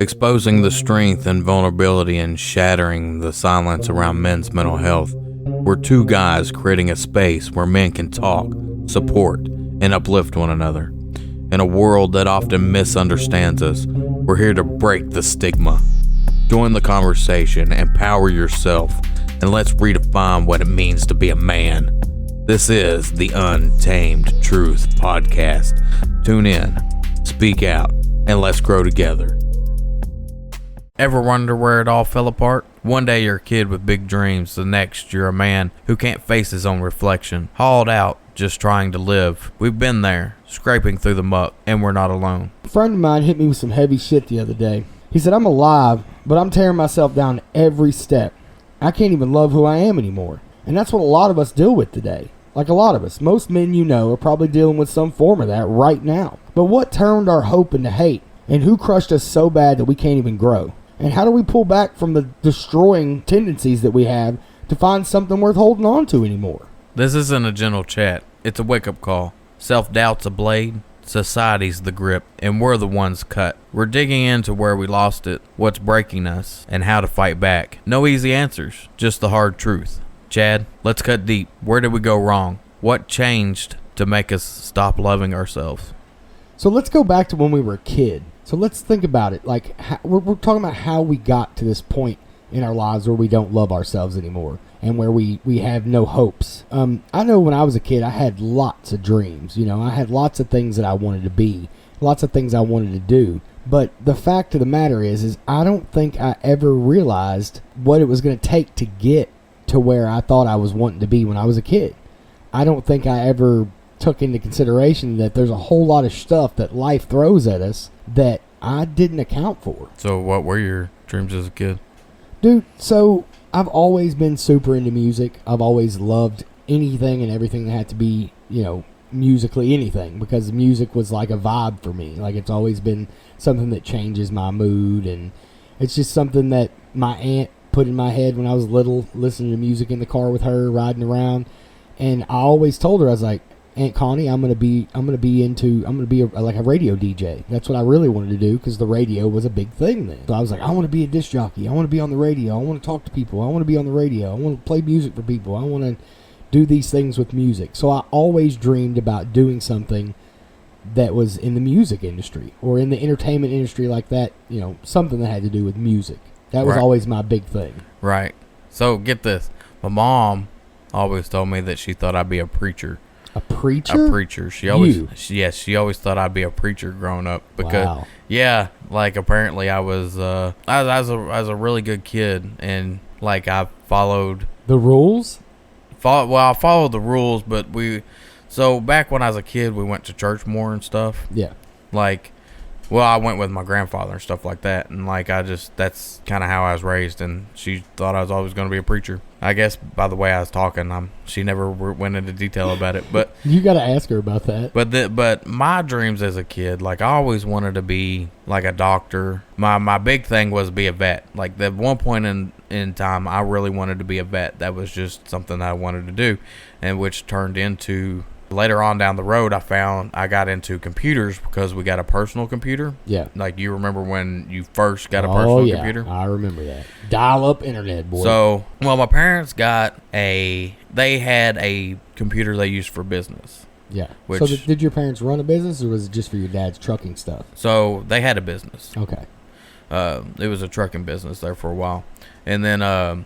exposing the strength and vulnerability and shattering the silence around men's mental health. We're two guys creating a space where men can talk, support, and uplift one another. In a world that often misunderstands us, we're here to break the stigma. Join the conversation, empower yourself, and let's redefine what it means to be a man. This is the Untamed Truth Podcast. Tune in, speak out, and let's grow together. Ever wonder where it all fell apart? One day you're a kid with big dreams, the next you're a man who can't face his own reflection, hauled out, just trying to live. We've been there, scraping through the muck, and we're not alone. A friend of mine hit me with some heavy shit the other day. He said, I'm alive, but I'm tearing myself down every step. I can't even love who I am anymore. And that's what a lot of us deal with today. Like a lot of us. Most men you know are probably dealing with some form of that right now. But what turned our hope into hate? And who crushed us so bad that we can't even grow? And how do we pull back from the destroying tendencies that we have to find something worth holding on to anymore? This isn't a gentle chat. It's a wake-up call. Self-doubt's a blade. Society's the grip, and we're the ones cut. We're digging into where we lost it, what's breaking us, and how to fight back. No easy answers, just the hard truth. Chad, let's cut deep. Where did we go wrong? What changed to make us stop loving ourselves? So let's go back to when we were a kid. So let's think about it. Like we're talking about how we got to this point in our lives where we don't love ourselves anymore and where we have no hopes. I know when I was a kid, I had lots of dreams. You know, I had lots of things that I wanted to be, lots of things I wanted to do. But the fact of the matter is I don't think I ever realized what it was going to take to get to where I thought I was wanting to be when I was a kid. I don't think I ever took into consideration that there's a whole lot of stuff that life throws at us that I didn't account for. So what were your dreams as a kid? Dude, so I've always been super into music. I've always loved anything and everything that had to be, you know, musically anything, because music was like a vibe for me. Like, it's always been something that changes my mood, and it's just something that my aunt put in my head when I was little, listening to music in the car with her, riding around. And I always told her, I was like, Aunt Connie, I'm gonna be a radio DJ. That's what I really wanted to do, because the radio was a big thing then. So I was like, I want to be a disc jockey. I want to be on the radio. I want to talk to people. I want to be on the radio. I want to play music for people. I want to do these things with music. So I always dreamed about doing something that was in the music industry or in the entertainment industry like that. You know, something that had to do with music. That was always my big thing. Right. So get this. My mom always told me that she thought I'd be a preacher. A preacher? A preacher. She always thought I'd be a preacher growing up because, like apparently I was I was a really good kid, and like I followed the rules. I followed the rules, but so back when I was a kid, we went to church more and stuff. Yeah. Like, well, I went with my grandfather and stuff like that, and like that's kind of how I was raised, and she thought I was always going to be a preacher. I guess by the way I was talking, she never went into detail about it, but you got to ask her about that. But my dreams as a kid, like I always wanted to be like a doctor. My big thing was be a vet. Like at one point in time, I really wanted to be a vet. That was just something I wanted to do, and which turned into. Later on down the road, I got into computers because we got a personal computer. Yeah. Like, you remember when you first got a personal computer? I remember that. Dial-up internet, boy. So, well, my parents they had a computer they used for business. Yeah. So did your parents run a business, or was it just for your dad's trucking stuff? So, they had a business. Okay. It was a trucking business there for a while. And then I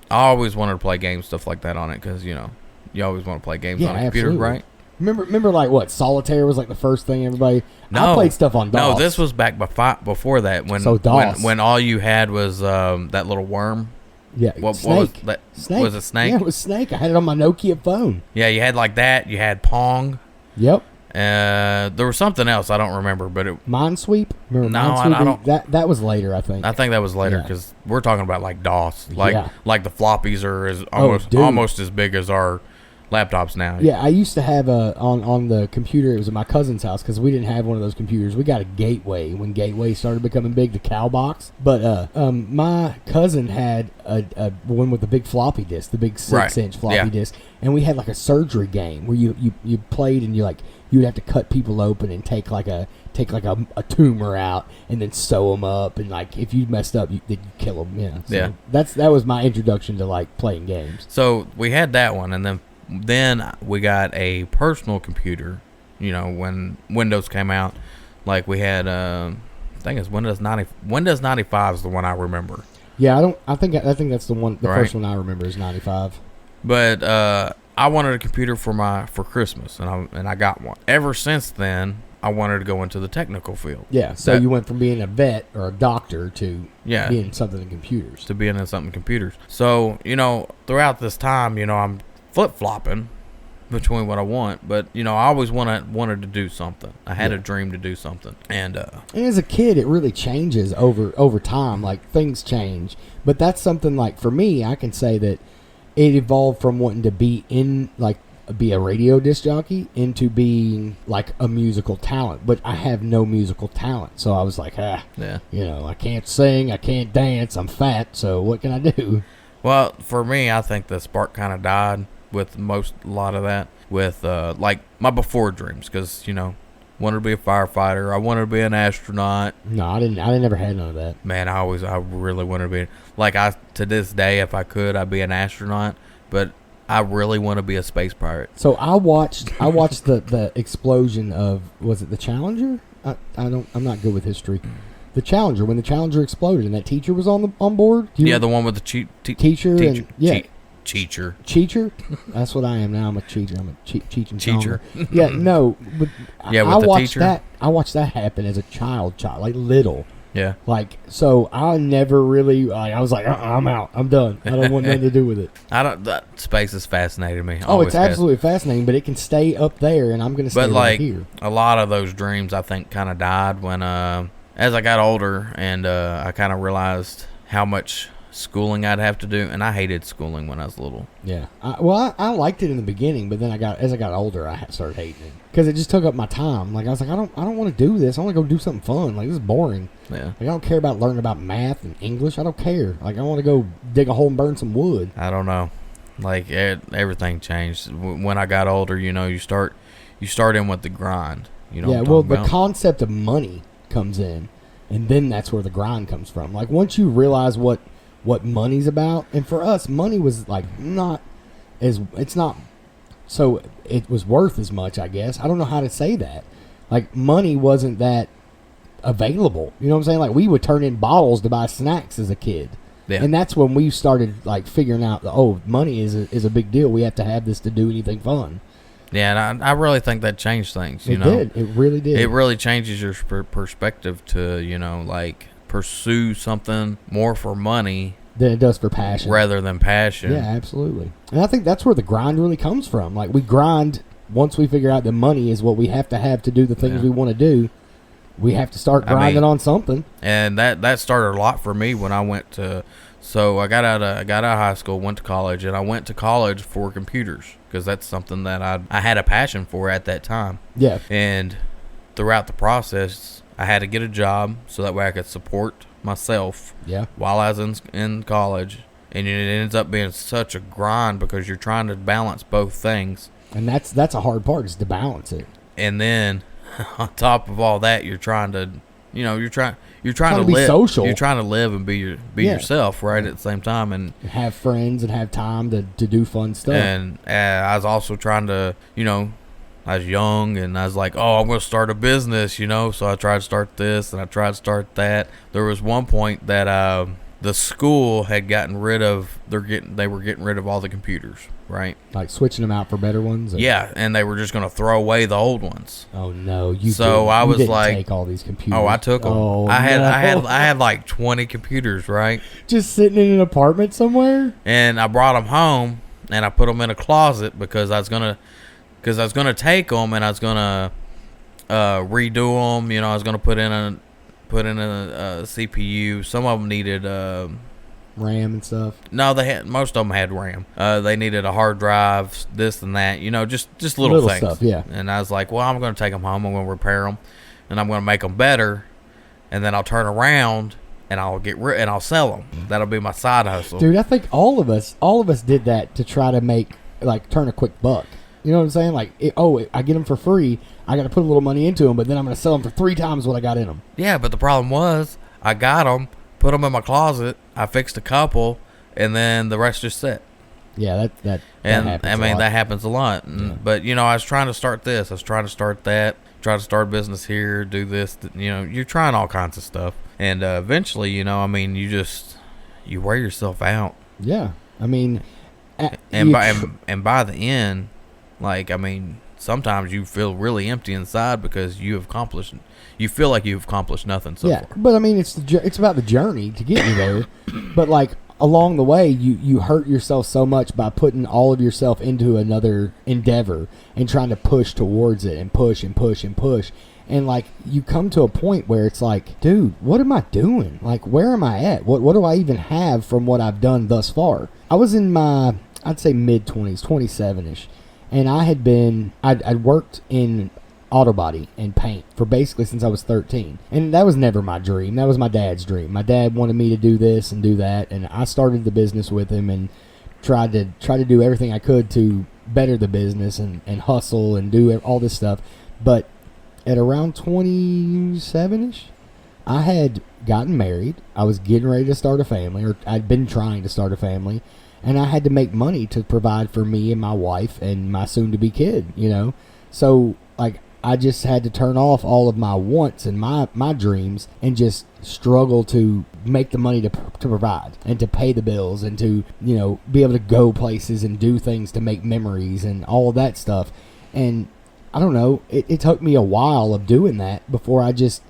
always wanted to play games, stuff like that on it, because, you know, you always want to play games on a computer, absolutely. Right? Remember like what? Solitaire was like the first thing everybody... I played stuff on DOS. No, this was back before that. When all you had was that little worm. Yeah, Snake. What was that? Snake. Was it Snake? Yeah, it was Snake. I had it on my Nokia phone. Yeah, you had like that. You had Pong. Yep. There was something else I don't remember, but it... Minesweep? Remember Minesweep? I don't... That was later, I think. I think that was later, because we're talking about like DOS. Like the floppies are almost as big as our laptops now. Yeah, I used to have on the computer. It was at my cousin's house because we didn't have one of those computers. We got a Gateway when Gateway started becoming big, the Cowbox. But my cousin had a one with the big floppy disk, the big 6-inch floppy disk, and we had like a surgery game where you played and you would have to cut people open and take like a take like a tumor out and then sew them up, and like if you messed up, then you kill them. Yeah, so that was my introduction to like playing games. So we had that one, and then we got a personal computer. You know, when Windows came out, like we had I think it's Windows 90. Windows 95 is the one I remember. Yeah, I think that's the one. The first one I remember is 95. But I wanted a computer for Christmas, and I got one. Ever since then, I wanted to go into the technical field. Yeah, so you went from being a vet or a doctor to being something in computers. To being in something in computers. So, you know, throughout this time, you know, I'm flip-flopping between what I want, but, you know, I always wanted to do something. I had a dream to do something. And as a kid, it really changes over time. Like, things change. But that's something, like, for me, I can say that it evolved from wanting to be a radio disc jockey into being like a musical talent, but I have no musical talent, so I was like, you know, I can't sing, I can't dance, I'm fat, so what can I do? Well, for me, I think the spark kind of died with a lot of that, with like my before dreams, because, you know, wanted to be a firefighter, I wanted to be an astronaut. No, I never had none of that. Man, I really wanted to be, like, to this day, if I could, I'd be an astronaut, but I really want to be a space pirate. So I watched the explosion of, was it the Challenger? I'm not good with history. The Challenger, when the Challenger exploded and that teacher was on board. The one with the teacher. Cheater. That's what I am now. I'm a cheater. I'm a cheating teacher. Yeah, no, but I watched teacher. that. I watched that happen as a child, like little. Yeah. Like, so I never really, I was like, I'm out. I'm done. I don't want nothing to do with it. That space has fascinated me. Oh, it's absolutely fascinating, but it can stay up there, and I'm going to stay right here. A lot of those dreams, I think, kind of died when, as I got older, and I kind of realized how much schooling I'd have to do, and I hated schooling when I was little. Yeah. I liked it in the beginning, but then as I got older, I started hating it because it just took up my time. Like, I was like, I don't want to do this. I want to go do something fun. Like, this is boring. Yeah. Like, I don't care about learning about math and English. I don't care. Like, I want to go dig a hole and burn some wood. I don't know. Like, everything changed when I got older. You know, you start in with the grind. You know. Yeah. Well, the concept of money comes in, and then that's where the grind comes from. Like, once you realize what money's about, and for us, money was like so it was worth as much, I guess. I don't know how to say that. Like, money wasn't that available. You know what I'm saying? Like, we would turn in bottles to buy snacks as a kid. Yeah. And that's when we started like figuring out that, money is a big deal. We have to have this to do anything fun. Yeah, and I really think that changed things. It did. It really did. It really changes your perspective to, you know, like, pursue something more for money than it does for passion. Rather than passion. Yeah, absolutely. And I think that's where the grind really comes from. Like, we grind once we figure out that money is what we have to do the things we want to do. We have to start grinding on something. And that started a lot for me when I went to. So I got out of high school, went to college, and I went to college for computers because that's something that I had a passion for at that time. Yeah. And throughout the process, I had to get a job so that way I could support myself. Yeah. While I was in college, and it ends up being such a grind because you're trying to balance both things. And that's a hard part, is to balance it. And then on top of all that, you're trying to, you know, you're trying to be live social. You're trying to live and be yourself, right, at the same time, and have friends and have time to do fun stuff. And I was also trying to, you know, I was young and I was like, I'm going to start a business, you know, so I tried to start this and I tried to start that. There was one point that the school had gotten rid of, they were getting rid of all the computers, right? Like switching them out for better ones? Yeah, and they were just going to throw away the old ones. Oh no, you didn't take all these computers. Oh, I took them. Oh, I had like 20 computers, right? Just sitting in an apartment somewhere? And I brought them home and I put them in a closet because I was going to take them and I was going to redo them. You know, I was going to put in a CPU. Some of them needed RAM and stuff. No, most of them had RAM. They needed a hard drive, this and that. You know, just little things. Stuff, yeah. And I was like, well, I'm going to take them home. I'm going to repair them, and I'm going to make them better, and then I'll turn around and I'll sell them. That'll be my side hustle. Dude, I think all of us did that to try to make turn a quick buck. You know what I'm saying? Like, I get them for free. I got to put a little money into them, but then I'm going to sell them for 3 times what I got in them. Yeah, but the problem was I got them, put them in my closet. I fixed a couple, and then the rest just sit. Yeah, that And happens a lot. that happens a lot. Yeah. But I was trying to start this. I was trying to start that. Try to start a business here. Do this. You're trying all kinds of stuff, and eventually, you wear yourself out. Yeah, I mean, And by the end, sometimes you feel really empty inside because you feel like you've accomplished nothing so far. But I mean, it's about the journey to get you there. But like along the way, you hurt yourself so much by putting all of yourself into another endeavor and trying to push towards it and push and push and push. And like you come to a point where it's like, dude, what am I doing? Like, where am I at? What do I even have from what I've done thus far? I was in my, I'd say mid-20s, 27-ish. And I'd worked in auto body and paint for basically since I was 13. And that was never my dream. That was my dad's dream. My dad wanted me to do this and do that. And I started the business with him and tried to do everything I could to better the business and hustle and do all this stuff. But at around 27-ish, I had gotten married. I was getting ready to start a family, or I'd been trying to start a family. And I had to make money to provide for me and my wife and my soon-to-be kid, So, like, I just had to turn off all of my wants and my dreams and just struggle to make the money to provide and to pay the bills and to, be able to go places and do things to make memories and all of that stuff. And I don't know, it took me a while of doing that before I just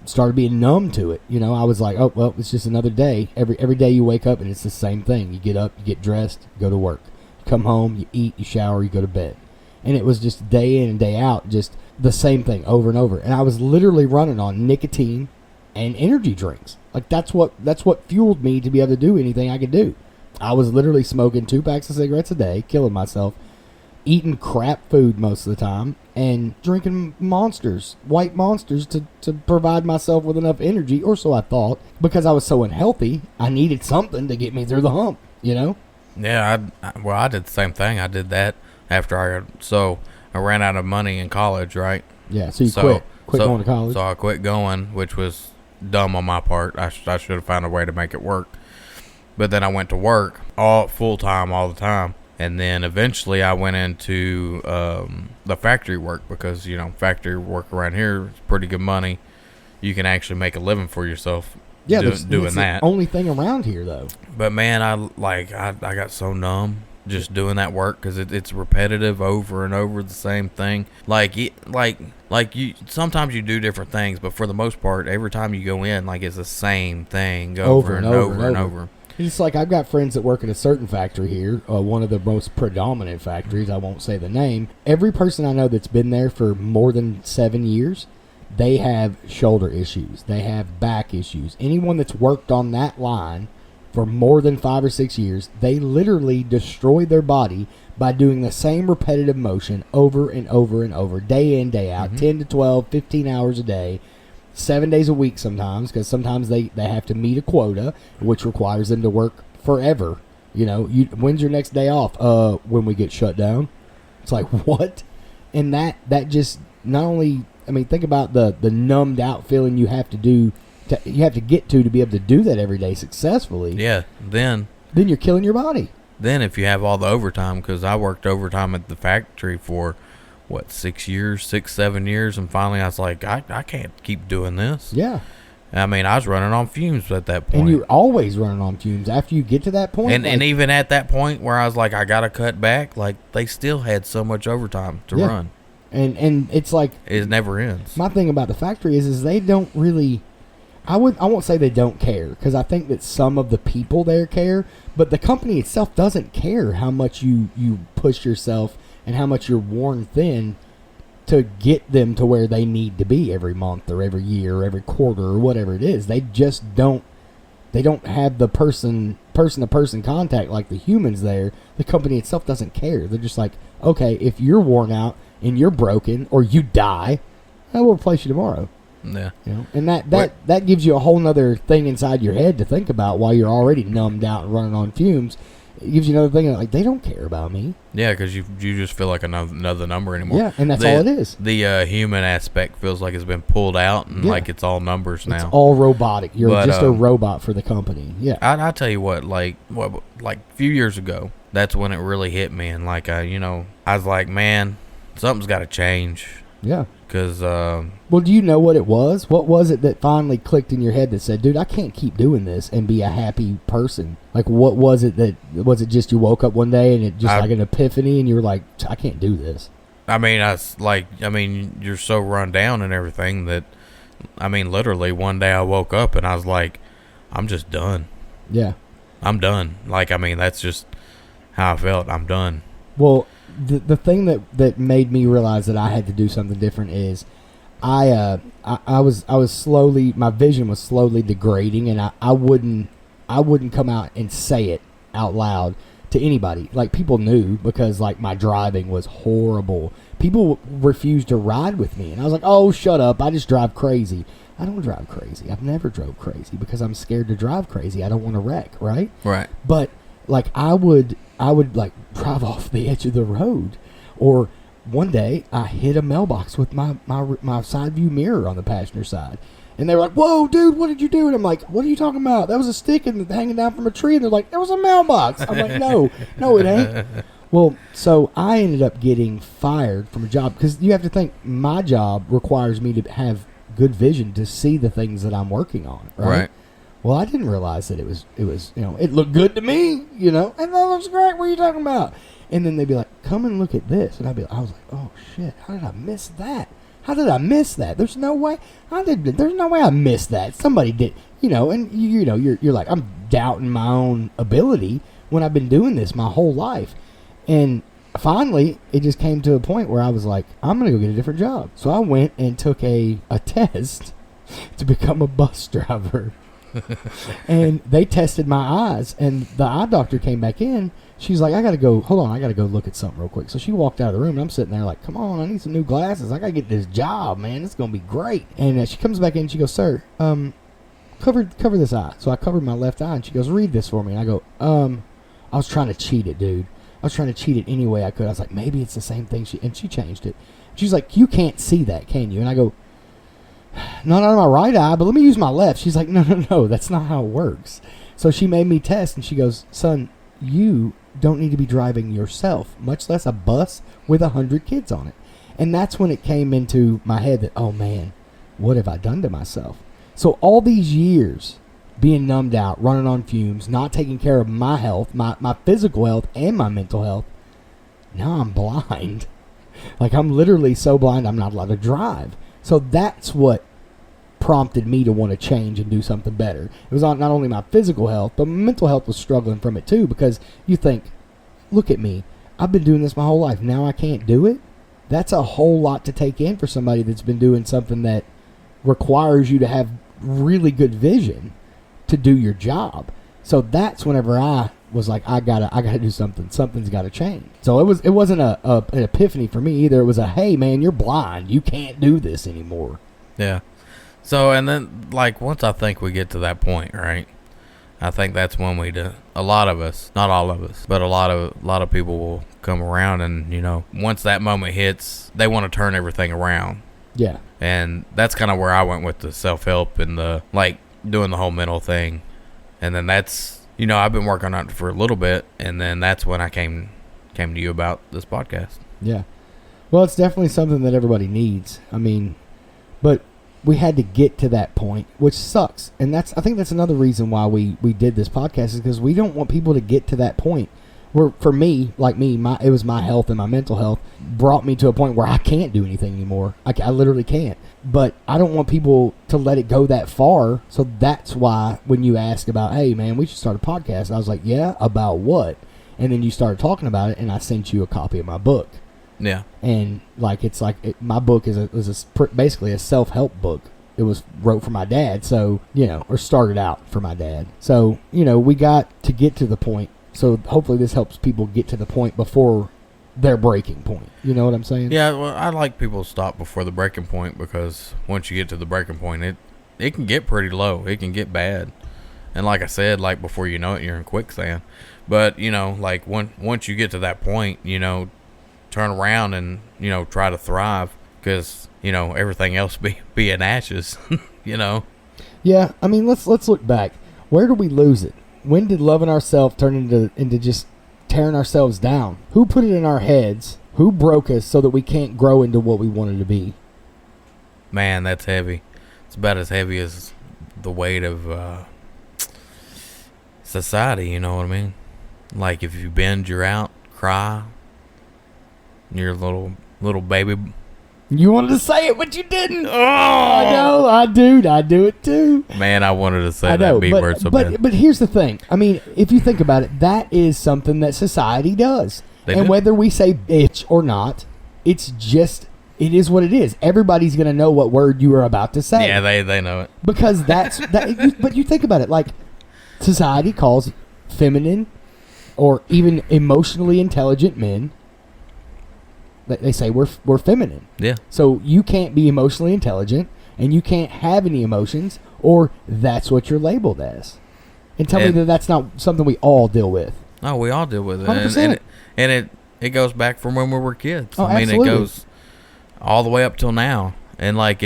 started being numb to it. I was like, oh, well, it's just another day. Every day you wake up and it's the same thing. You get up, you get dressed, go to work. You come home, you eat, you shower, you go to bed. And it was just day in and day out, just the same thing over and over. And I was literally running on nicotine and energy drinks. Like that's what fueled me to be able to do anything I could do. I was literally smoking 2 packs of cigarettes a day, killing myself, eating crap food most of the time, and drinking white monsters to provide myself with enough energy, or so I thought, because I was so unhealthy. I needed something to get me through the hump, Yeah, I did the same thing. I did that after I ran out of money in college, right? Yeah, so you quit going to college. So I quit going, which was dumb on my part. I should have found a way to make it work. But then I went to work full time all the time. And then eventually I went into the factory work because, factory work around here is pretty good money. You can actually make a living for yourself doing that. The only thing around here, though. But, man, I got so numb just doing that work because it's repetitive over and over the same thing. Sometimes you do different things, but for the most part, every time you go in, it's the same thing over and over. It's like I've got friends that work at a certain factory here, one of the most predominant factories. I won't say the name. Every person I know that's been there for more than 7 years, they have shoulder issues. They have back issues. Anyone that's worked on that line for more than 5 or 6 years, they literally destroy their body by doing the same repetitive motion over and over and over, day in, day out, 10 to 12, 15 hours a day, 7 days a week sometimes, because sometimes they have to meet a quota, which requires them to work forever. When's your next day off? When we get shut down. It's like, what? And that just not only, think about the numbed out feeling you have to get to be able to do that every day successfully. Yeah, then you're killing your body. Then if you have all the overtime, because I worked overtime at the factory for 6 years, 7 years, and finally I was like, I can't keep doing this. Yeah. I was running on fumes at that point. And you're always running on fumes after you get to that point. And even at that point where I was like, I got to cut back, they still had so much overtime to run. And it's like, it never ends. My thing about the factory is they don't really, I won't say they don't care, because I think that some of the people there care, but the company itself doesn't care how much you push yourself and how much you're worn thin to get them to where they need to be every month or every year or every quarter or whatever it is. They just don't have the person-to-person contact like the humans there. The company itself doesn't care. They're just like, okay, if you're worn out and you're broken or you die, I will replace you tomorrow. Yeah. And that gives you a whole nother thing inside your head to think about while you're already numbed out and running on fumes. it gives you another thing like they don't care about me. Yeah, because you just feel like another number anymore. Yeah, and that's all it is. The human aspect feels like it's been pulled out and like it's all numbers now. It's all robotic. You're just a robot for the company. Yeah. I tell you what, like a few years ago, that's when it really hit me, and like I was like, man, something's got to change. Yeah. Because well, do you know what it was? What was it that finally clicked in your head that said, dude, I can't keep doing this and be a happy person? Like, what was it was it just you woke up one day and it just like an epiphany and you were like, I can't do this? I mean, you're so run down and everything that, I mean, literally one day I woke up and I was like, I'm just done. Yeah. I'm done. Like, I mean, that's just how I felt. I'm done. Well, the thing that made me realize that I had to do something different is I was slowly, my vision was slowly degrading, and I wouldn't come out and say it out loud to anybody. Like, people knew because like my driving was horrible. People refused to ride with me, and I was like, oh, shut up, I just drive crazy. I don't drive crazy. I've never drove crazy because I'm scared to drive crazy. I don't want to wreck, right? Right. But like I would like drive off the edge of the road, or one day I hit a mailbox with my side view mirror on the passenger side, and they were like, "Whoa, dude, what did you do?" And I'm like, "What are you talking about? That was a stick hanging down from a tree." And they're like, "It was a mailbox." I'm like, "No, it ain't." Well, so I ended up getting fired from a job because you have to think my job requires me to have good vision to see the things that I'm working on, right? Well, I didn't realize that it was it looked good to me, and that looks great. What are you talking about? And then they'd be like, come and look at this. And I was like, oh, shit, how did I miss that? How did I miss that? There's no way. There's no way I missed that. Somebody did, and you're like, I'm doubting my own ability when I've been doing this my whole life. And finally, it just came to a point where I was like, I'm going to go get a different job. So I went and took a test to become a bus driver. And they tested my eyes, and the eye doctor came back in. She's like, I gotta go look at something real quick. So she walked out of the room, and I'm sitting there like, come on, I need some new glasses. I gotta get this job, man. It's gonna be great. And she comes back in and she goes, sir, cover this eye. So I covered my left eye, and she goes, read this for me. And I go, I was trying to cheat it, dude. I was trying to cheat it any way I could. I was like, maybe it's the same thing. And she changed it. She's like, you can't see that, can you? And I go, not out of my right eye, but let me use my left. She's like, no, that's not how it works. So she made me test, and she goes, son, you don't need to be driving yourself, much less a bus with 100 kids on it. And that's when it came into my head that, oh man, what have I done to myself? So all these years being numbed out, running on fumes, not taking care of my health, my physical health and my mental health, now I'm blind. Like, I'm literally so blind I'm not allowed to drive. So that's what prompted me to want to change and do something better. It was not only my physical health, but my mental health was struggling from it too, because you think, look at me. I've been doing this my whole life. Now I can't do it? That's a whole lot to take in for somebody that's been doing something that requires you to have really good vision to do your job. So that's whenever I was like, I gotta do something. Something's got to change. So it wasn't an epiphany for me either. It was a, hey man, you're blind. You can't do this anymore. Yeah. So, and then like once I think we get to that point, right? I think that's when we do. A lot of us, not all of us, but a lot of people will come around, and once that moment hits, they want to turn everything around. Yeah. And that's kind of where I went with the self-help and the like doing the whole mental thing. And then that's I've been working on it for a little bit, and then that's when I came to you about this podcast. Yeah. Well, it's definitely something that everybody needs. I mean, but we had to get to that point, which sucks. And I think that's another reason why we did this podcast, is because we don't want people to get to that point where, for me, it was my health and my mental health brought me to a point where I can't do anything anymore. I literally can't. But I don't want people to let it go that far. So that's why when you ask about, hey, man, we should start a podcast, I was like, yeah, about what? And then you started talking about it, and I sent you a copy of my book. Yeah. And my book was basically a self-help book. It was wrote for my dad, so, or started out for my dad. So, we got to get to the point. So hopefully this helps people get to the point before their breaking point. You know what I'm saying? Yeah, well, I like people to stop before the breaking point, because once you get to the breaking point, it can get pretty low. It can get bad. And like I said, like before you know it, you're in quicksand. But like once you get to that point, turn around and try to thrive, because everything else be in ashes. Yeah, I mean, let's look back. Where do we lose it? When did loving ourselves turn into just tearing ourselves down? Who put it in our heads? Who broke us so that we can't grow into what we wanted to be? Man, that's heavy. It's about as heavy as the weight of society. You know what I mean? Like if you bend, you're out. Cry. You're a little baby. You wanted to say it, but you didn't. Oh, I know, I do it too. Man, I wanted to say that B word so bad. But here's the thing. I mean, if you think about it, that is something that society does. And whether we say bitch or not, it is what it is. Everybody's going to know what word you are about to say. Yeah, they know it. Because but you think about it, like society calls feminine or even emotionally intelligent men, they say we're feminine. Yeah. So you can't be emotionally intelligent and you can't have any emotions, or that's what you're labeled as. And tell me that that's not something we all deal with. No, we all deal with it. 100%. And it goes back from when we were kids. Oh, I mean, absolutely. it goes all the way up till now. And like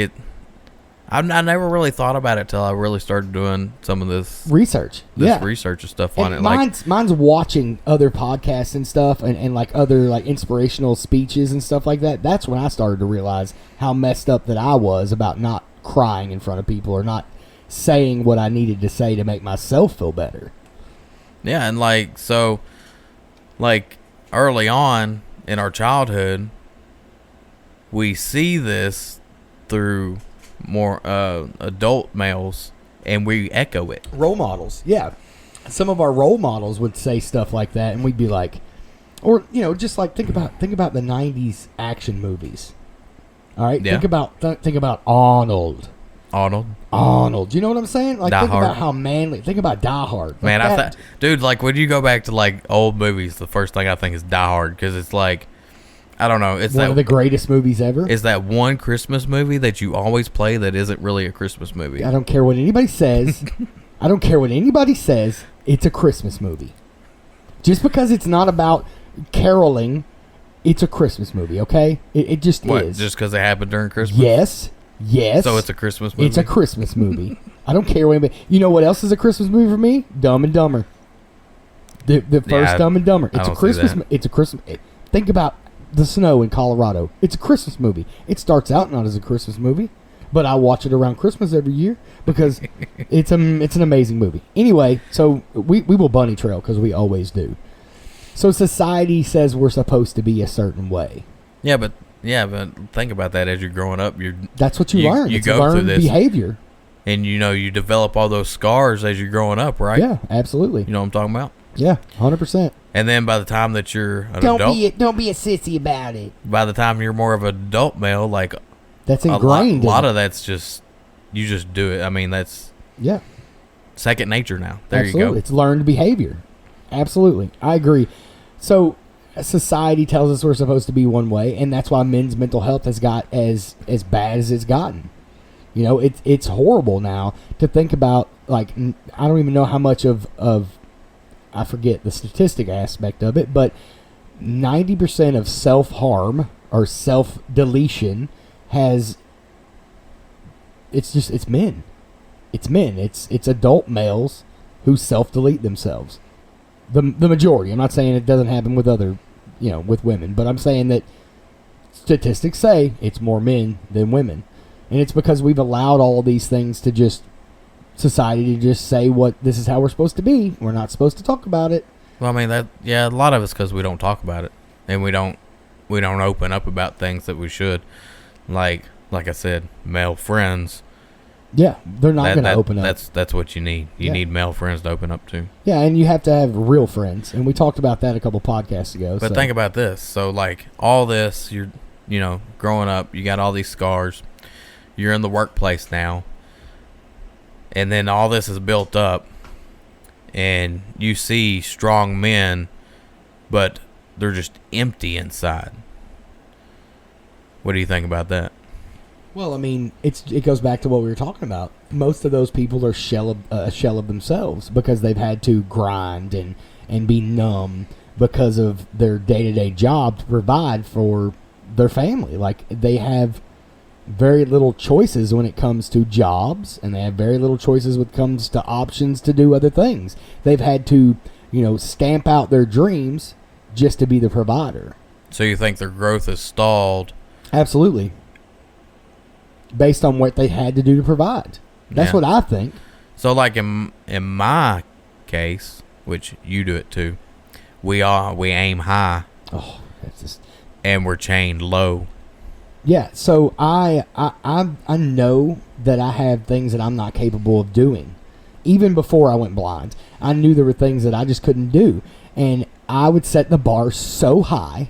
I never really thought about it till I really started doing some of this research. Research and stuff on it. Mine's watching other podcasts and stuff, and like other like inspirational speeches and stuff like that. That's when I started to realize how messed up that I was about not crying in front of people or not saying what I needed to say to make myself feel better. Yeah, and like early on in our childhood, we see this through more adult males, and we echo it. Role models, yeah. Some of our role models would say stuff like that, and we'd be like, or just like think about the '90s action movies. All right, yeah. Think about Arnold. Arnold. You know what I'm saying? Like, think about how manly. Think about Die Hard. Man, dude, like when you go back to like old movies, the first thing I think is Die Hard, because it's like, I don't know, it's one of the greatest movies ever. Is that one Christmas movie that you always play that isn't really a Christmas movie? I don't care what anybody says. It's a Christmas movie. Just because it's not about caroling, it's a Christmas movie. Okay, it just is. Just because it happened during Christmas? Yes. So it's a Christmas movie? It's a Christmas movie. I don't care what anybody... You know what else is a Christmas movie for me? Dumb and Dumber. The first Dumb and Dumber. It's a Christmas... It's a Christmas... Think about the snow in Colorado. It's a Christmas movie. It starts out not as a Christmas movie, but I watch it around Christmas every year because it's an amazing movie. Anyway, so we will bunny trail because we always do. So society says we're supposed to be a certain way. Yeah, but think about that as you're growing up. That's what you learn. You it's go learned through this behavior. And you develop all those scars as you're growing up, right? Yeah, absolutely. You know what I'm talking about? Yeah, 100%. And then by the time that you're an adult, don't be a sissy about it. By the time you're more of an adult male, like that's ingrained. A lot of that's just you just do it. I mean, that's second nature now. There you go. It's learned behavior. Absolutely, I agree. So society tells us we're supposed to be one way, and that's why men's mental health has got as bad as it's gotten. It's horrible now to think about. Like, I don't even know how much of I forget the statistic aspect of it, but 90% of self-harm or self-deletion it's men. It's men. It's adult males who self-delete themselves. The majority. I'm not saying it doesn't happen with other, with women, but I'm saying that statistics say it's more men than women. And it's because we've allowed all these things to just society to just say this is how we're supposed to be. We're not supposed to talk about it. Well, I mean a lot of it's because we don't talk about it, and we don't open up about things that we should. Like I said, male friends. Yeah, they're not going to open up. That's what you need. You need male friends to open up to. Yeah, and you have to have real friends, and we talked about that a couple podcasts ago. But think about this. So like all this, you're growing up, you got all these scars. You're in the workplace now. And then all this is built up, and you see strong men, but they're just empty inside. What do you think about that? Well, I mean, it goes back to what we were talking about. Most of those people are a shell of themselves because they've had to grind and be numb because of their day-to-day job to provide for their family. Like, they have very little choices when it comes to jobs, and they have very little choices when it comes to options to do other things. They've had to, stamp out their dreams just to be the provider. So you think their growth is stalled? Absolutely. Based on what they had to do to provide. That's what I think. So, like in my case, which you do it too, we aim high. Oh, that's just... And we're chained low. Yeah, so I know that I have things that I'm not capable of doing. Even before I went blind, I knew there were things that I just couldn't do. And I would set the bar so high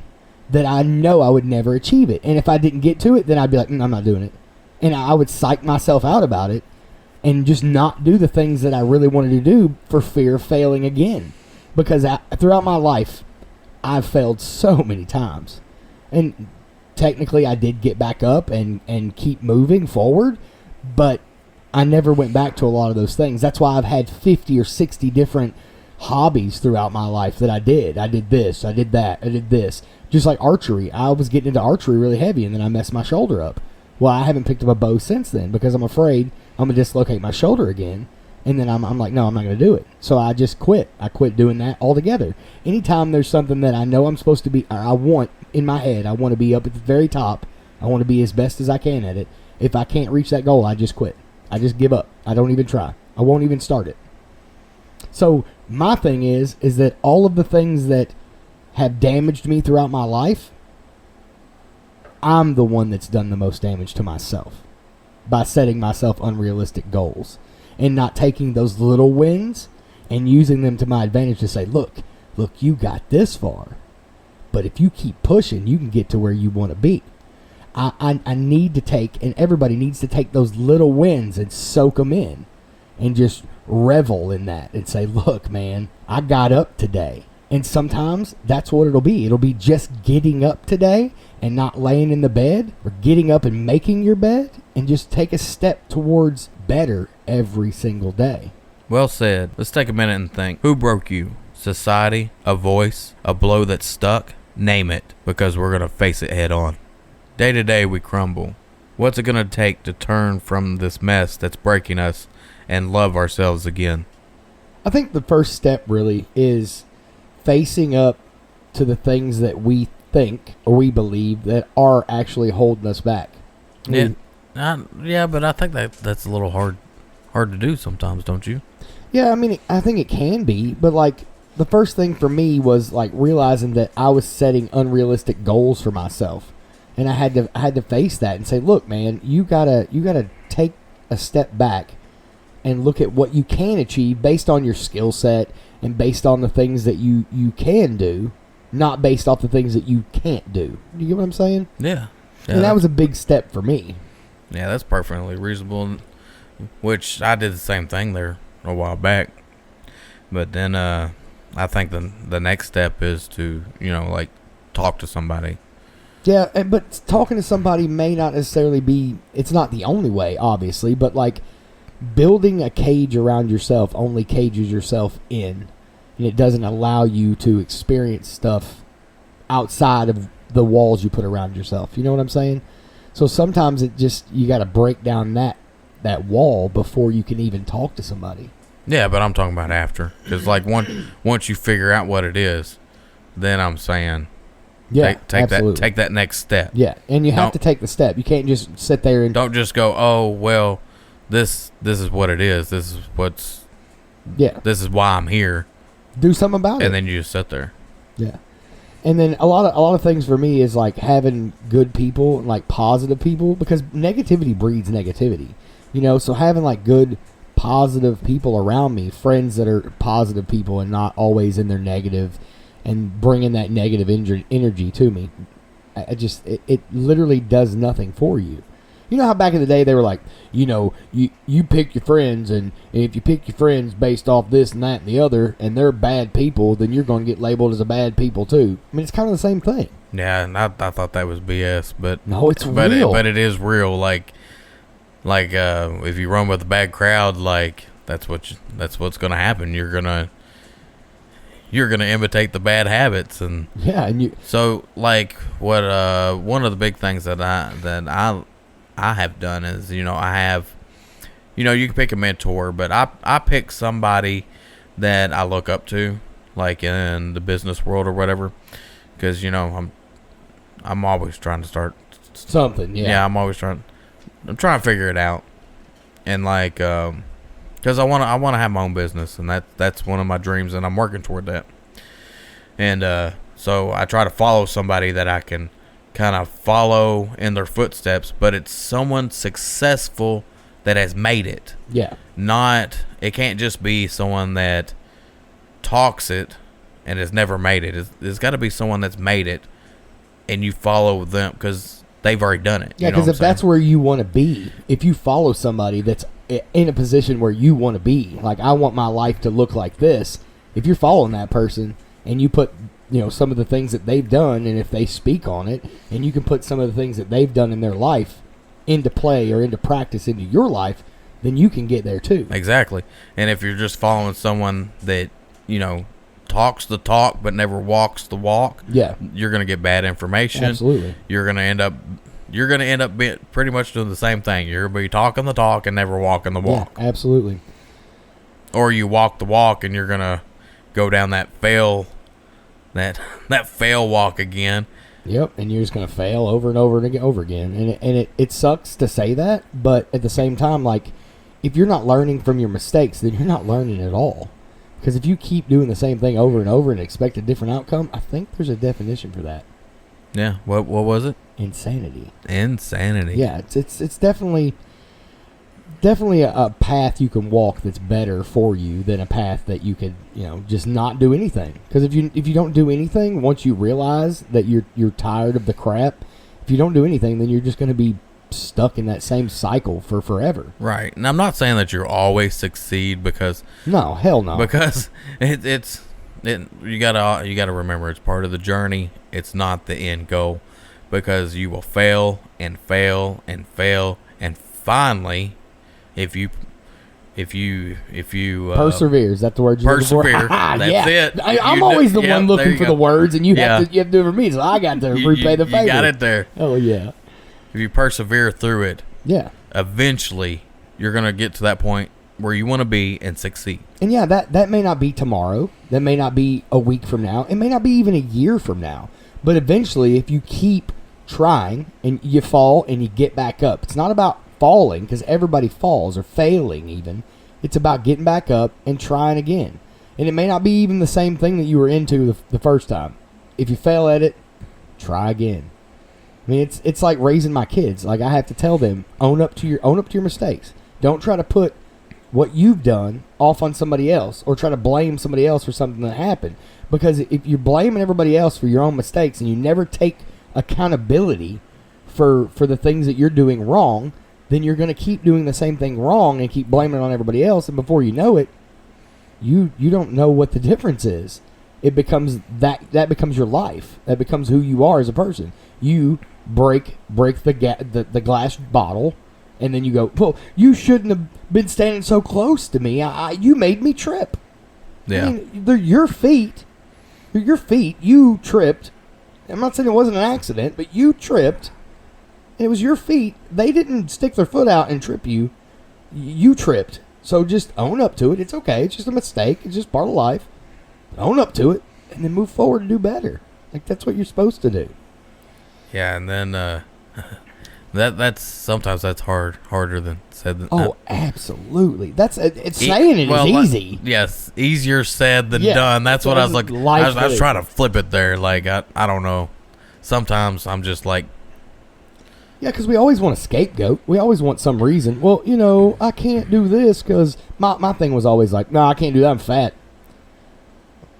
that I know I would never achieve it. And if I didn't get to it, then I'd be like, I'm not doing it. And I would psych myself out about it and just not do the things that I really wanted to do for fear of failing again. Because throughout my life, I've failed so many times. And technically, I did get back up and keep moving forward, but I never went back to a lot of those things. That's why I've had 50 or 60 different hobbies throughout my life that I did. I did this, I did that, I did this. Just like archery. I was getting into archery really heavy, and then I messed my shoulder up. Well, I haven't picked up a bow since then because I'm afraid I'm going to dislocate my shoulder again. And then I'm like, no, I'm not going to do it. So I just quit. I quit doing that altogether. Anytime there's something that I know I'm supposed to be, or I want in my head, I want to be up at the very top. I want to be as best as I can at it. If I can't reach that goal, I just quit. I just give up. I don't even try. I won't even start it. So my thing is that all of the things that have damaged me throughout my life, I'm the one that's done the most damage to myself by setting myself unrealistic goals and not taking those little wins and using them to my advantage to say, look, you got this far, but if you keep pushing, you can get to where you want to be. I need to take, and everybody needs to take those little wins and soak them in and just revel in that and say, look, man, I got up today. And sometimes that's what it'll be. It'll be just getting up today and not laying in the bed, or getting up and making your bed and just take a step towards better every single day. Well said. Let's take a minute and think. Who broke you? Society? A voice? A blow that stuck? Name it, because we're going to face it head on. Day to day we crumble. What's it going to take to turn from this mess that's breaking us and love ourselves again? I think the first step really is facing up to the things that we think or we believe that are actually holding us back. Yeah, but I think that's a little hard to do sometimes, don't you? Yeah, I mean, I think it can be, but like the first thing for me was like realizing that I was setting unrealistic goals for myself, and I had to face that and say, look, man, you gotta take a step back and look at what you can achieve based on your skill set and based on the things that you can do, not based off the things that you can't do. You get what I'm saying? Yeah. And that was a big step for me. Yeah, that's perfectly reasonable, which I did the same thing there a while back. But then I think the next step is to, like talk to somebody. Yeah, but talking to somebody may not necessarily be, it's not the only way, obviously, but like building a cage around yourself only cages yourself in, and it doesn't allow you to experience stuff outside of the walls you put around yourself. You know what I'm saying? So sometimes you got to break down that wall before you can even talk to somebody. Yeah, but I'm talking about after, because like once you figure out what it is, then I'm saying, yeah, take that next step. Yeah, and you have to take the step. You can't just sit there and don't just go, oh well, this is what it is. This is why I'm here. Do something about it. And then you just sit there. Yeah. And then a lot of things for me is like having good people, like positive people, because negativity breeds negativity. So having like good positive people around me, friends that are positive people and not always in their negative and bringing that negative energy to me. It literally does nothing for you. You know how back in the day they were like, you pick your friends, and if you pick your friends based off this and that and the other, and they're bad people, then you're going to get labeled as a bad people too. I mean, it's kind of the same thing. Yeah, and I thought that was BS, but No, it's real. But it is real. If you run with a bad crowd, like that's what's gonna happen. You're gonna imitate the bad habits, and yeah, and you. so like what one of the big things that I have done is, I have, you can pick a mentor, but I pick somebody that I look up to, like in the business world or whatever, because I'm always trying to start Something, yeah. Yeah, I'm trying to figure it out, and like, because I want to have my own business, and that's one of my dreams, and I'm working toward that. And so I try to follow somebody that I can kind of follow in their footsteps, but it's someone successful that has made it. Yeah. It can't just be someone that talks it and has never made it. It's got to be someone that's made it, and you follow them because they've already done it. Yeah, because if that's where you want to be, if you follow somebody that's in a position where you want to be, like I want my life to look like this, if you're following that person and you put some of the things that they've done, and if they speak on it, and you can put some of the things that they've done in their life into play or into practice into your life, then you can get there too. Exactly. And if you're just following someone that talks the talk but never walks the walk, yeah, you're going to get bad information. Absolutely. You're going to end up being pretty much doing the same thing. You're going to be talking the talk and never walking the walk. Yeah, absolutely. Or you walk the walk and you're going to go down that fail walk again. Yep, and you're just going to fail over and over and over again. And it sucks to say that, but at the same time, like, if you're not learning from your mistakes, then you're not learning at all. Because if you keep doing the same thing over and over and expect a different outcome, I think there's a definition for that. Yeah, what was it? Insanity. Yeah, it's definitely a path you can walk that's better for you than a path that you could just not do anything. Because if you don't do anything, once you realize that you're tired of the crap, if you don't do anything, then you're just going to be stuck in that same cycle for forever. Right. And I'm not saying that you always succeed, because no, hell no. Because you gotta remember, it's part of the journey. It's not the end goal, because you will fail and fail and fail, and finally, if you persevere, is that the word you're looking for? Persevere. That's it. I'm always the one looking for the words, and you have to do it for me, so I got to repay the favor. You got it there. Oh yeah. If you persevere through it, yeah, eventually you're gonna get to that point where you want to be and succeed. And yeah, that may not be tomorrow. That may not be a week from now. It may not be even a year from now. But eventually, if you keep trying and you fall and you get back up, it's not about falling, because everybody falls, or failing even. It's about getting back up and trying again. And it may not be even the same thing that you were into the first time. If you fail at it, try again. I mean, it's like raising my kids. Like, I have to tell them, own up to your mistakes. Don't try to put what you've done off on somebody else, or try to blame somebody else for something that happened. Because if you're blaming everybody else for your own mistakes, and you never take accountability for the things that you're doing wrong, then you're going to keep doing the same thing wrong and keep blaming it on everybody else. And before you know it, you don't know what the difference is. It becomes that becomes your life. That becomes who you are as a person. You break the glass bottle, and then you go, well, you shouldn't have been standing so close to me. You made me trip. Yeah. I mean, they're your feet. They're your feet. You tripped. I'm not saying it wasn't an accident, but you tripped. And it was your feet. They didn't stick their foot out and trip you. You tripped. So just own up to it. It's okay. It's just a mistake. It's just part of life. Own up to it, and then move forward and do better. Like, that's what you're supposed to do. Yeah, and then that's sometimes that's harder than said than. Oh, absolutely. Saying it is easy. Yes, easier said than done. That's what I was like. I was trying to flip it there. Like, I don't know. Sometimes I'm just like. Yeah, because we always want a scapegoat. We always want some reason. Well, I can't do this because my thing was always like, no, I can't do that. I'm fat.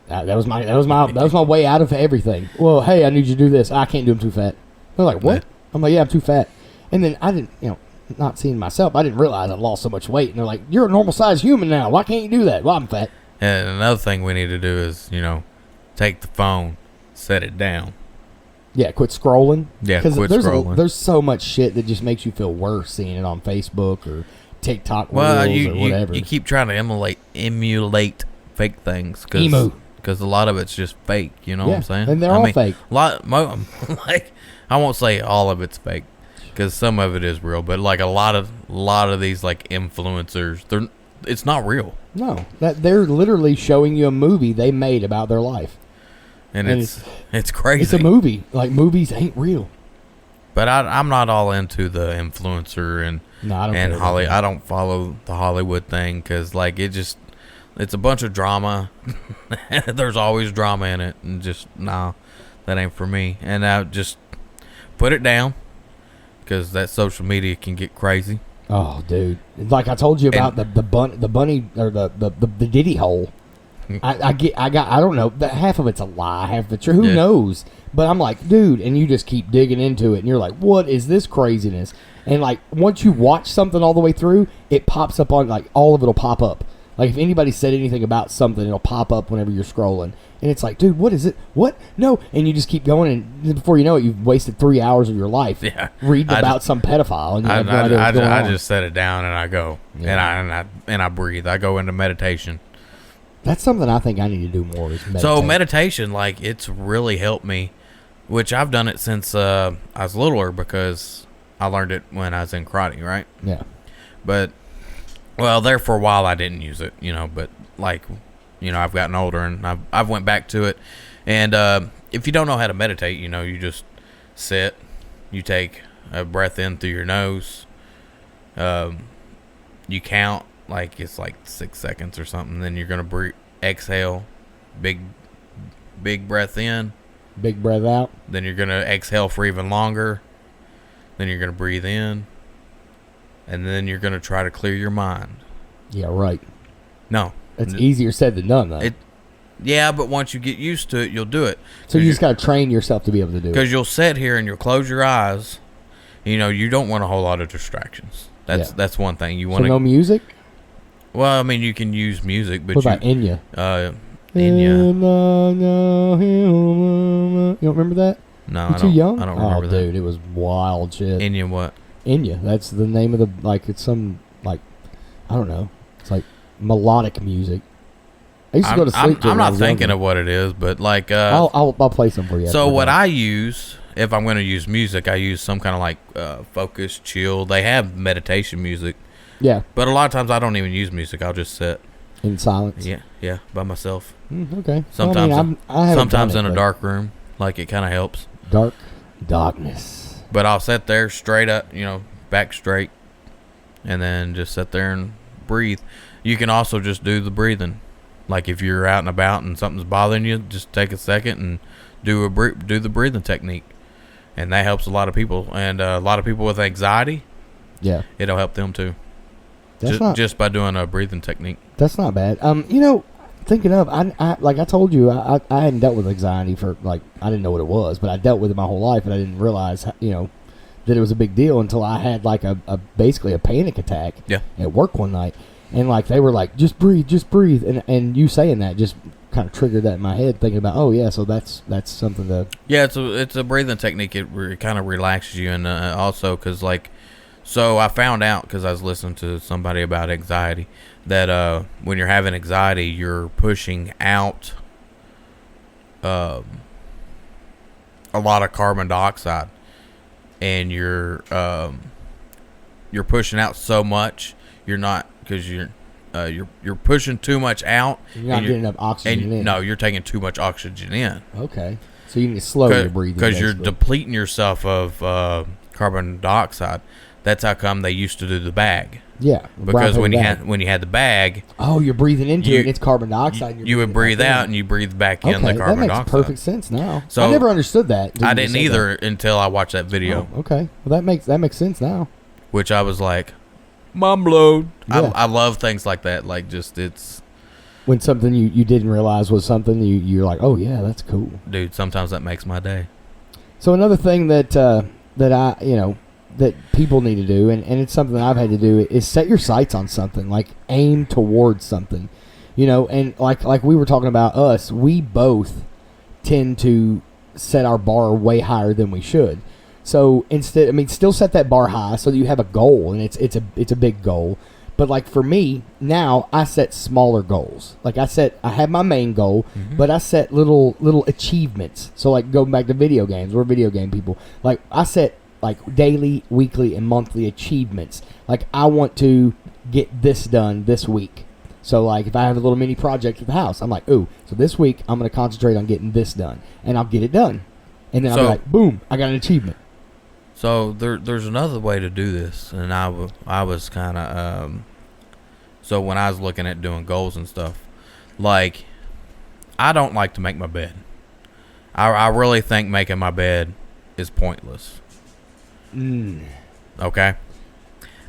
That was my way out of everything. Well, hey, I need you to do this. I can't do. I'm too fat. They're like, what? I'm like, yeah, I'm too fat. And then I didn't, not seeing myself, I didn't realize I lost so much weight. And they're like, you're a normal sized human now. Why can't you do that? Well, I'm fat. And another thing we need to do is, take the phone, set it down. Yeah, quit scrolling. Yeah, quit there's scrolling. There's so much shit that just makes you feel worse seeing it on Facebook or TikTok Reels or whatever. You keep trying to emulate fake things. Because a lot of it's just fake, you know what I'm saying? And they're all fake. Like, I won't say all of it's fake, because some of it is real, but like a lot of these like influencers, it's not real. No, they're literally showing you a movie they made about their life, and it's crazy. It's a movie. Like, movies ain't real. But I'm not all into the influencer and I don't follow the Hollywood thing, because like it's a bunch of drama. There's always drama in it, and just that ain't for me. And I just put it down, because that social media can get crazy. Oh, dude! Like I told you about the bunny or the Diddy hole. I don't know. Half of it's a lie, half of it's true. Who knows? But I'm like, dude, and you just keep digging into it, and you're like, what is this craziness? And like, once you watch something all the way through, it pops up on, like, all of it'll pop up. Like, if anybody said anything about something, it'll pop up whenever you're scrolling. And it's like, dude, what is it? What? No. And you just keep going, and before you know it, you've wasted 3 hours of your life reading about some pedophile. And you have no idea what's going on. I just set it down, and I go. Yeah. And I breathe. I go into meditation. That's something I think I need to do more, is meditate. So meditation, like, it's really helped me, which I've done it since I was littler, because I learned it when I was in karate, right? Yeah. But, well, there for a while I didn't use it, but like, I've gotten older, and I've went back to it. And if you don't know how to meditate, you just sit, you take a breath in through your nose, you count, like, it's like 6 seconds or something, then you're going to exhale, big breath in, big breath out, then you're going to exhale for even longer, then you're going to breathe in, and then you're going to try to clear your mind. Yeah, right. No. It's easier said than done, though. Yeah, but once you get used to it, you'll do it. So you just got to train yourself to be able to do it. Because you'll sit here and you'll close your eyes. You don't want a whole lot of distractions. That's one thing. You want no music? Well, I mean, you can use music, but what about Enya? Enya. You don't remember that? No, You're too young? I don't remember that. Dude, it was wild shit. Enya what? Enya. That's the name of the, like, it's some, like, I don't know. It's like melodic music. I used to go to sleep to it. I'm not thinking of what it is, but like I'll play some for you. So what I use, if I'm going to use music, I use some kind of like focus, chill. They have meditation music. Yeah. But a lot of times I don't even use music. I'll just sit in silence. Yeah, by myself. Okay. Sometimes well, I mean, sometimes in a dark room, like, it kind of helps. Darkness. But I'll sit there straight up, back straight, and then just sit there and breathe. You can also just do the breathing. Like, if you're out and about and something's bothering you, just take a second and do the breathing technique. And that helps a lot of people. And a lot of people with anxiety, it'll help them too. Just by doing a breathing technique. That's not bad. Thinking of, I like I told you, I hadn't dealt with anxiety for, like, I didn't know what it was, but I dealt with it my whole life, and I didn't realize, that it was a big deal until I had, like, basically a panic attack at work one night. And, like, they were like, just breathe. And you saying that just kind of triggered that in my head, thinking about, oh, yeah, so that's something to... Yeah, it's a breathing technique. It kind of relaxes you. And also because, like, so I found out, because I was listening to somebody about anxiety, that when you're having anxiety, you're pushing out a lot of carbon dioxide. And you're pushing out so much, you're not... Because you're pushing too much out. You're not getting enough oxygen in. No, you're taking too much oxygen in. Okay. So you need to slow your breathing. Because you're depleting yourself of carbon dioxide. That's how come they used to do the bag. Yeah. Because when you had the bag... Oh, you're breathing into it, and it's carbon dioxide. You would breathe out, and you breathe back in the carbon dioxide. That makes perfect sense now. So I never understood that. I didn't either until I watched that video. Oh, okay. Well, that makes sense now. Which I was like... Mom blown. Yeah. I love things like that. Like, just, it's... When something you didn't realize was something, you're like, oh, yeah, that's cool. Dude, sometimes that makes my day. So another thing that I, that people need to do, and it's something that I've had to do, is set your sights on something. Like, aim towards something. And like we were talking about us, we both tend to set our bar way higher than we should. So instead, I mean, still set that bar high so that you have a goal, and it's a big goal. But like for me now, I set smaller goals. Like I have my main goal, but I set little achievements. So like going back to video games, we're video game people. Like I set like daily, weekly, and monthly achievements. Like I want to get this done this week. So like if I have a little mini project at the house, I'm like, ooh, so this week I'm going to concentrate on getting this done, and I'll get it done, and then I'll be like, boom, I got an achievement. So there's another way to do this, and I was kind of so when I was looking at doing goals and stuff, like I don't like to make my bed. I really think making my bed is pointless. Okay.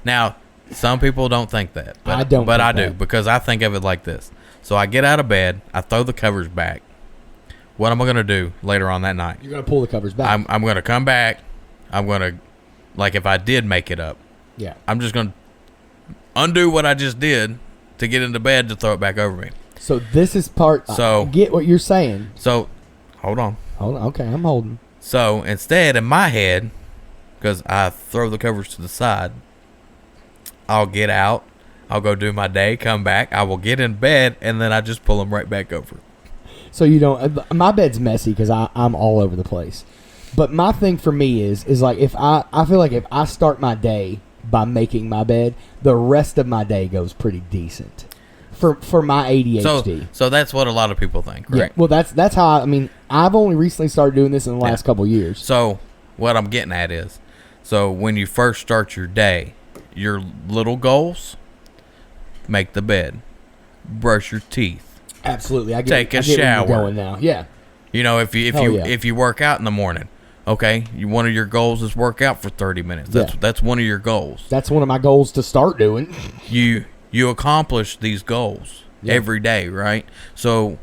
Now some people don't think that, but I don't. But I do, because I think of it like this. So I get out of bed, I throw the covers back. What am I gonna do later on that night? You're gonna pull the covers back. I'm gonna come back. I'm going to, like if I did make it up, I'm just going to undo what I just did to get into bed to throw it back over me. So this is part, I get what you're saying. So, hold on. Okay, I'm holding. So, instead, in my head, because I throw the covers to the side, I'll get out, I'll go do my day, come back, I will get in bed, and then I just pull them right back over. So you don't, my bed's messy because I'm all over the place. But my thing for me is like if I feel like if I start my day by making my bed, the rest of my day goes pretty decent for my ADHD. So that's what a lot of people think, right? Yeah. Well, that's how I mean, I've only recently started doing this in the last couple years. So what I'm getting at is, so when you first start your day, your little goals: make the bed, brush your teeth, absolutely. I get, take a I get shower. Where you're going now, yeah. You know, if you work out in the morning. Okay, one of your goals is work out for 30 minutes. That's one of your goals. That's one of my goals to start doing. You accomplish these goals every day, right? So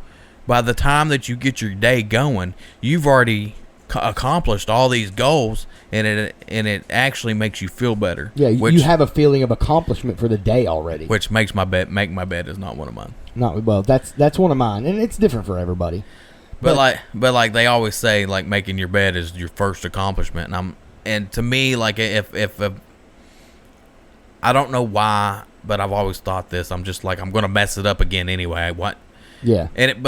by the time that you get your day going, you've already accomplished all these goals, and it actually makes you feel better. Yeah, you have a feeling of accomplishment for the day already. Which makes my bed. Make my bed is not one of mine. Not well. That's one of mine, and it's different for everybody. But like they always say, like making your bed is your first accomplishment, and to me, like if I don't know why, but I've always thought this. I'm just like, I'm gonna mess it up again anyway. What? Yeah. And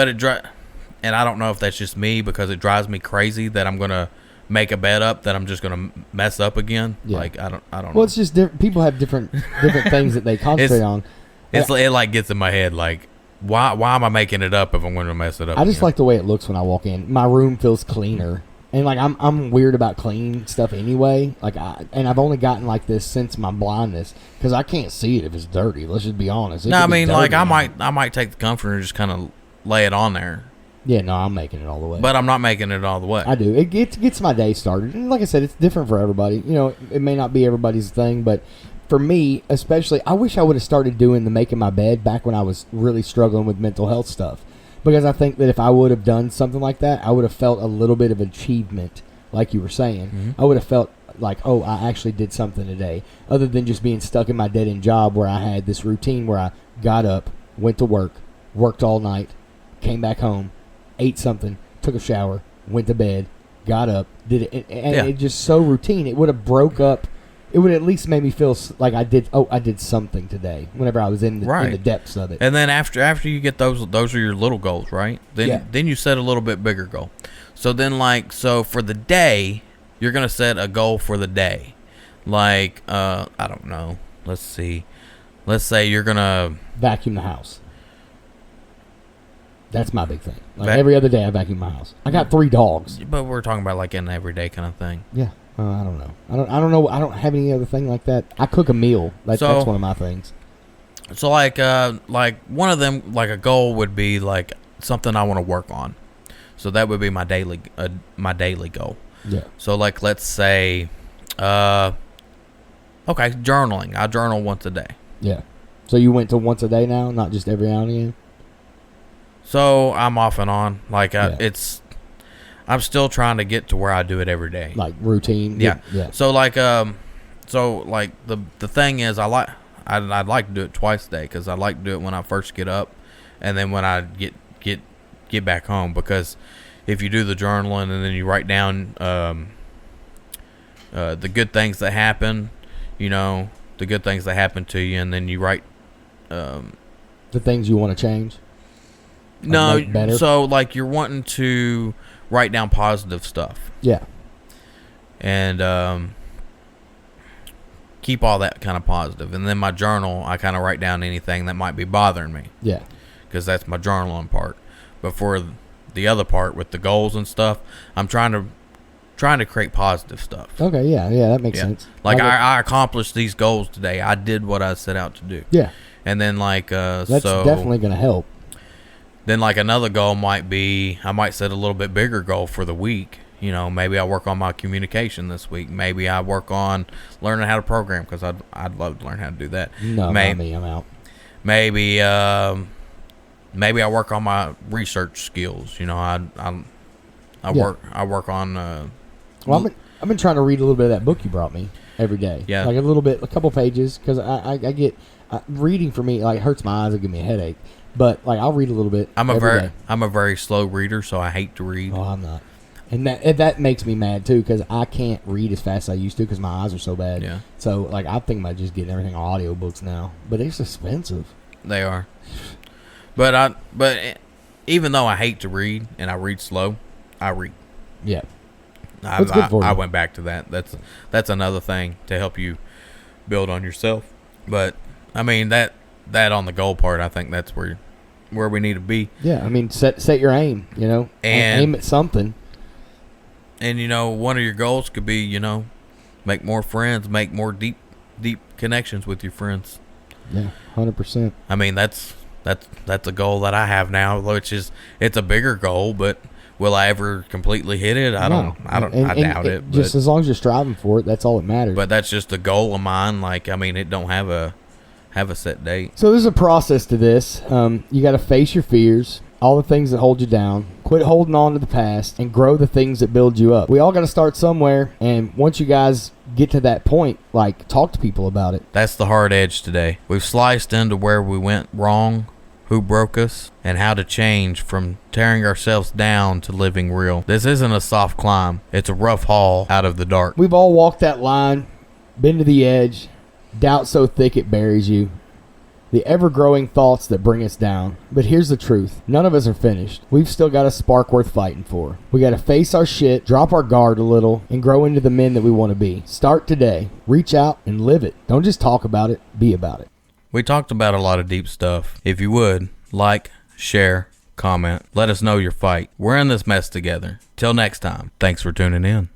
I don't know if that's just me, because it drives me crazy that I'm gonna make a bed up that I'm just gonna mess up again. Yeah. Like I don't know. Well, it's just people have different things that they concentrate on. It like gets in my head like. Why am I making it up if I'm going to mess it up? I just like the way it looks when I walk in. My room feels cleaner, and like I'm weird about clean stuff anyway. Like I've only gotten like this since my blindness, because I can't see it if it's dirty. Let's just be honest. No, I mean like I might take the comforter and just kind of lay it on there. Yeah, no, I'm making it all the way. But I'm not making it all the way. I do. It gets my day started, and like I said, it's different for everybody. You know, it may not be everybody's thing, but. For me, especially, I wish I would have started doing the making my bed back when I was really struggling with mental health stuff. Because I think that if I would have done something like that, I would have felt a little bit of achievement, like you were saying. Mm-hmm. I would have felt like, oh, I actually did something today. Other than just being stuck in my dead-end job where I had this routine where I got up, went to work, worked all night, came back home, ate something, took a shower, went to bed, got up, did it. And it just so routine. It would have broke up. It would at least make me feel like I did something today whenever I was in the depths of it. And then after you get those are your little goals, right? Then you set a little bit bigger goal. So then so for the day, you're going to set a goal for the day. Like, I don't know. Let's see. Let's say you're going to vacuum the house. That's my big thing. Like every other day I vacuum my house. I got 3 dogs. But we're talking about like an everyday kind of thing. Yeah. I don't know. I don't know. I don't have any other thing like that. I cook a meal. That's one of my things. So like one of them, like a goal would be like something I want to work on. So that would be my daily goal. Yeah. So like let's say, okay, journaling. I journal once a day. Yeah. So you went to once a day now, not just every now and again. So I'm off and on. Like I'm still trying to get to where I do it every day. Like routine. Yeah. So like the thing is I'd like to do it twice a day, because I like to do it when I first get up, and then when I get back home, because if you do the journaling and then you write down the good things that happen, the good things that happen to you, and then you write the things you want to change. No, make better? So like you're wanting to write down positive stuff. Yeah. And keep all that kind of positive. And then my journal, I kind of write down anything that might be bothering me. Yeah. Because that's my journaling part. But for the other part with the goals and stuff, I'm trying to create positive stuff. Okay, yeah, that makes sense. Like I accomplished these goals today. I did what I set out to do. Yeah. And then like that's definitely going to help. Then like another goal might be, I might set a little bit bigger goal for the week. Maybe I work on my communication this week. Maybe I work on learning how to program, because I'd love to learn how to do that. No, maybe I'm out. Maybe I work on my research skills. I work on. Well, I've been trying to read a little bit of that book you brought me every day. Yeah, like a couple pages, because I get reading for me like hurts my eyes. It give me a headache. But like I'll read a little bit. I'm a very slow reader, so I hate to read. Oh, I'm not. And that makes me mad too, because I can't read as fast as I used to because my eyes are so bad. Yeah. So like I think about just getting everything on audiobooks now, but it's expensive. They are. But even though I hate to read and I read slow, I read. Yeah. It's good for you. I went back to that. That's another thing to help you build on yourself. But I mean that on the goal part, I think that's where we need to be. Yeah, I mean set your aim, and aim at something. And one of your goals could be, make more friends, make more deep connections with your friends. Yeah, 100%. I mean that's a goal that I have now, which is, it's a bigger goal, but will I ever completely hit it? I doubt it. Just as long as you're striving for it, that's all that matters. But that's just a goal of mine. Like, I mean, it don't have a set date. So there's a process to this. You got to face your fears, all the things that hold you down, quit holding on to the past, and grow the things that build you up. We all got to start somewhere, and once you guys get to that point, like, talk to people about it. That's the hard edge today. We've sliced into where we went wrong, who broke us, and how to change from tearing ourselves down to living real. This isn't a soft climb. It's a rough haul out of the dark. We've all walked that line, been to the edge, doubt so thick it buries you, the ever-growing thoughts that bring us down. But here's the truth. None of us are finished. We've still got a spark worth fighting for. We got to face our shit, drop our guard a little, and grow into the men that we want to be. Start today. Reach out and live it. Don't just talk about it. Be about it. We talked about a lot of deep stuff. If you would, like, share, comment. Let us know your fight. We're in this mess together. Till next time, thanks for tuning in.